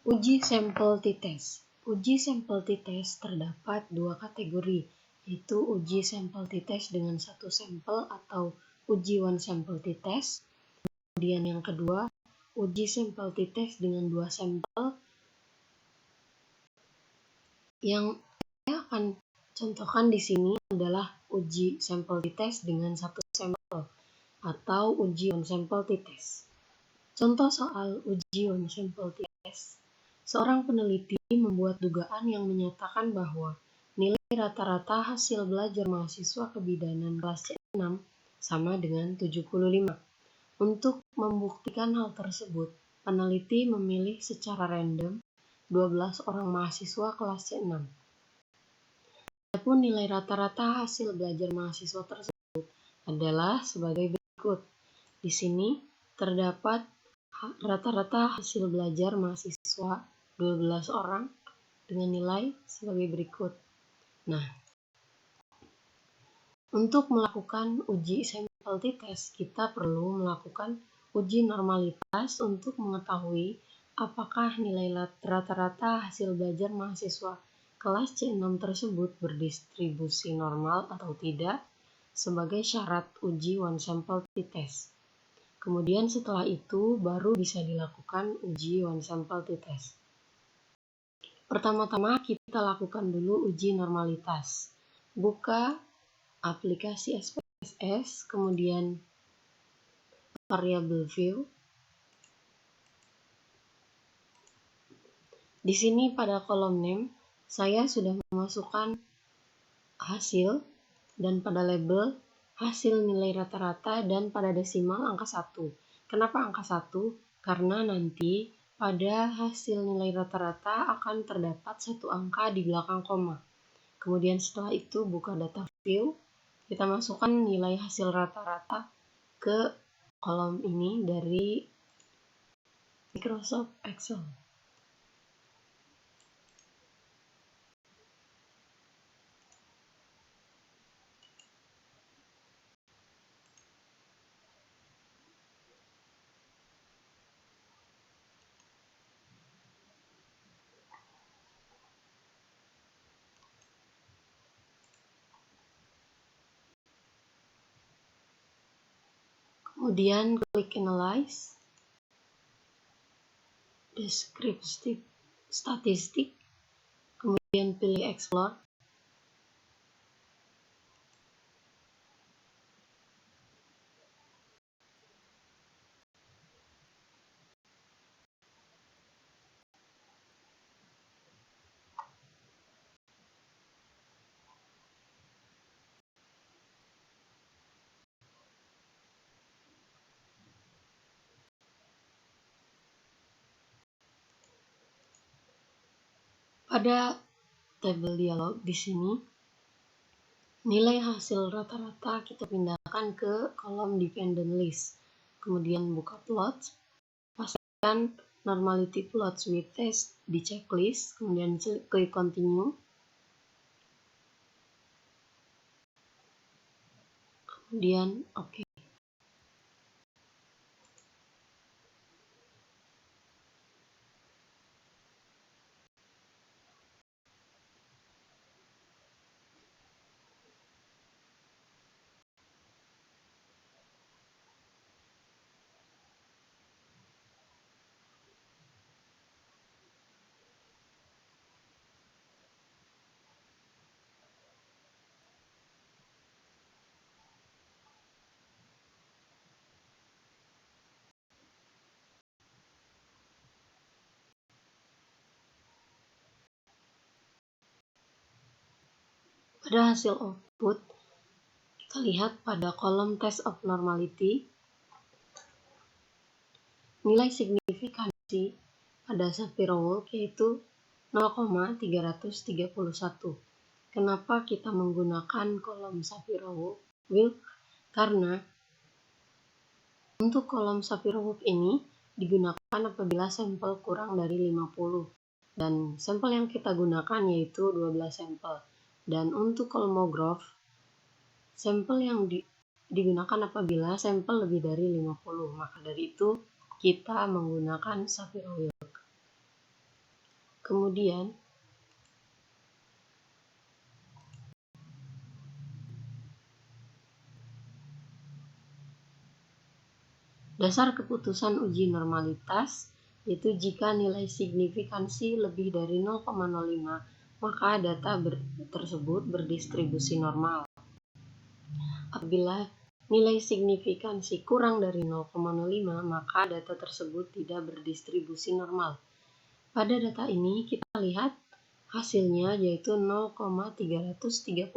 Uji sampel t-test. Uji sampel t-test terdapat dua kategori, yaitu uji sampel t-test dengan satu sampel atau uji one sample t-test. Kemudian yang kedua, uji sampel t-test dengan dua sampel. Yang saya akan contohkan di sini adalah uji sampel t-test dengan satu sampel atau uji one sample t-test. Contoh soal uji one sample t-test. Seorang peneliti membuat dugaan yang menyatakan bahwa nilai rata-rata hasil belajar mahasiswa kebidanan kelas C6 sama dengan 75. Untuk membuktikan hal tersebut, peneliti memilih secara random 12 orang mahasiswa kelas C6. Adapun nilai rata-rata hasil belajar mahasiswa tersebut adalah sebagai berikut. Di sini terdapat rata-rata hasil belajar mahasiswa 12 orang dengan nilai sebagai berikut. Nah, untuk melakukan uji sampel t-test, kita perlu melakukan uji normalitas untuk mengetahui apakah nilai rata-rata hasil belajar mahasiswa kelas C6 tersebut berdistribusi normal atau tidak sebagai syarat uji one sample t-test. Kemudian setelah itu baru bisa dilakukan uji one sample t-test. Pertama-tama kita lakukan dulu uji normalitas. Buka aplikasi SPSS, kemudian variable view. Di sini pada kolom name, saya sudah memasukkan hasil dan pada label hasil nilai rata-rata dan pada desimal angka 1. Kenapa angka 1? Karena nanti pada hasil nilai rata-rata akan terdapat satu angka di belakang koma. Kemudian setelah itu buka data view, kita masukkan nilai hasil rata-rata ke kolom ini dari Microsoft Excel. Kemudian klik Analyze, Descriptive Statistik, kemudian pilih Explore. Pada tabel dialog di sini, nilai hasil rata-rata kita pindahkan ke kolom dependent list. Kemudian buka plots, pastikan normality plots with test di checklist, kemudian klik continue. Kemudian oke. Pada hasil output, kita lihat pada kolom test of normality, nilai signifikansi pada Sapir-Whorf yaitu 0,331. Kenapa kita menggunakan kolom Sapir-Whorf? Karena untuk kolom Sapir-Whorf ini digunakan apabila sampel kurang dari 50. Dan sampel yang kita gunakan yaitu 12 sampel. Dan untuk kolomograph, sampel yang digunakan apabila sampel lebih dari 50. Maka dari itu kita menggunakan Sapir-Whorf. Kemudian dasar keputusan uji normalitas yaitu jika nilai signifikansi lebih dari 0,05 maka data tersebut berdistribusi normal. Apabila nilai signifikansi kurang dari 0,05 maka data tersebut tidak berdistribusi normal. Pada data ini kita lihat hasilnya yaitu 0,331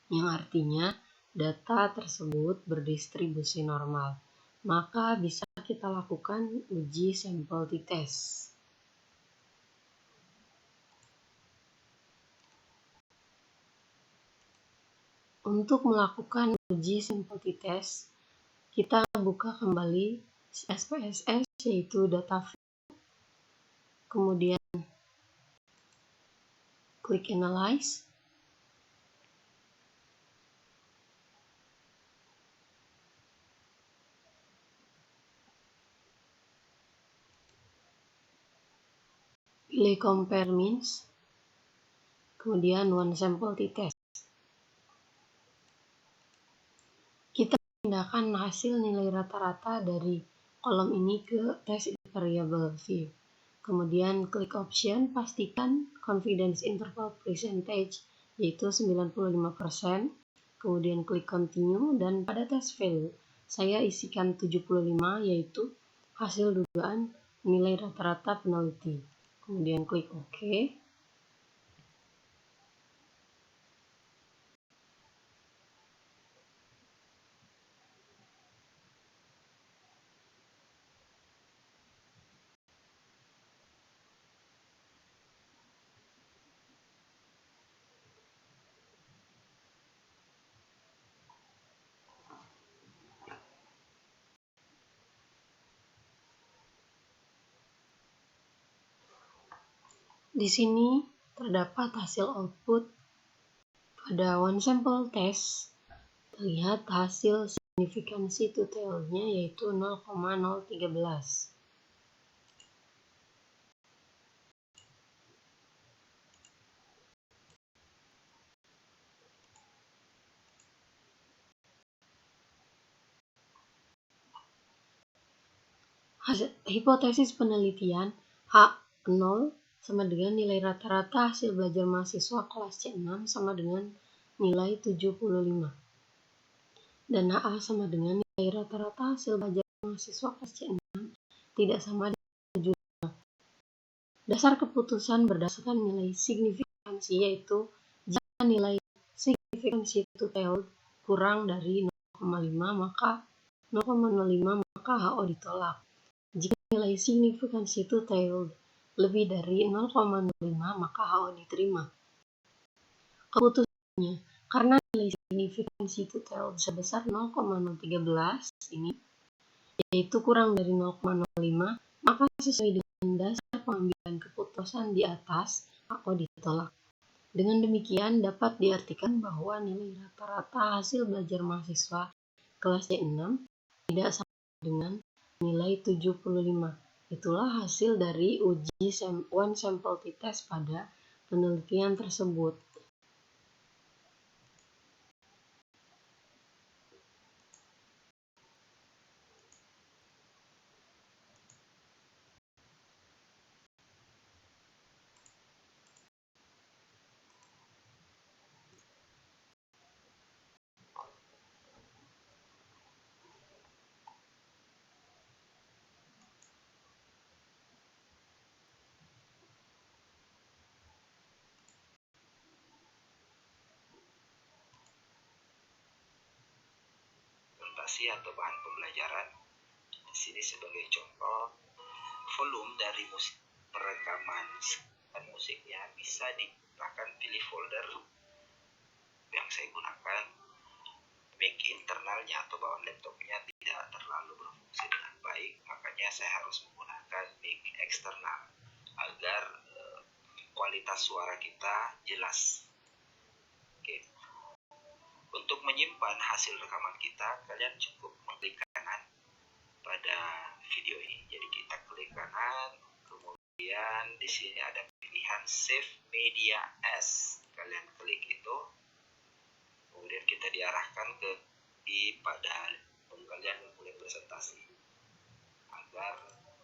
yang artinya data tersebut berdistribusi normal. Maka bisa kita lakukan uji sampel t-test. Untuk melakukan uji sampel t-test, kita buka kembali SPSS yaitu data view, kemudian klik analyze. Pilih compare means, kemudian one sample t-test. Kita pindahkan hasil nilai rata-rata dari kolom ini ke test variable view. Kemudian klik option, pastikan confidence interval percentage yaitu 95%. Kemudian klik continue dan pada test value saya isikan 75 yaitu hasil dugaan nilai rata-rata peneliti. Kemudian klik OK. Di sini terdapat hasil output. Pada one sample test terlihat hasil signifikansi to-tailnya yaitu 0,013. Hipotesis penelitian H0 sama dengan nilai rata-rata hasil belajar mahasiswa kelas C6 sama dengan nilai 75. Dan HA sama dengan nilai rata-rata hasil belajar mahasiswa kelas C6 tidak sama dengan 75. Dasar keputusan berdasarkan nilai signifikansi yaitu jika nilai signifikansi to-tail kurang dari 0,05 maka 0,05 maka HO ditolak. Jika nilai signifikansi to-tail lebih dari 0,05 maka HO diterima. Keputusannya, karena nilai signifikansi to-tail sebesar 0,013 ini, yaitu kurang dari 0,05, maka sesuai dengan dasar pengambilan keputusan di atas, HO ditolak. Dengan demikian dapat diartikan bahwa nilai rata-rata hasil belajar mahasiswa kelas C6 tidak sama dengan nilai 75. Itulah hasil dari uji one sample t-test pada penelitian tersebut. Atau bahan pembelajaran. Di sini sebagai contoh, volume dari musik perekaman dan musiknya bisa digunakan pilih folder yang saya gunakan. Mic internalnya atau bawaan laptopnya tidak terlalu berfungsi dengan baik, makanya saya harus menggunakan mic eksternal agar kualitas suara kita jelas. Oke. Untuk menyimpan hasil rekaman kita, kalian cukup mengklik kanan pada video ini. Jadi kita klik kanan, kemudian Kemudian di sini ada pilihan Save Media As. Kalian klik itu, kemudian kita diarahkan pada kalian memulai presentasi agar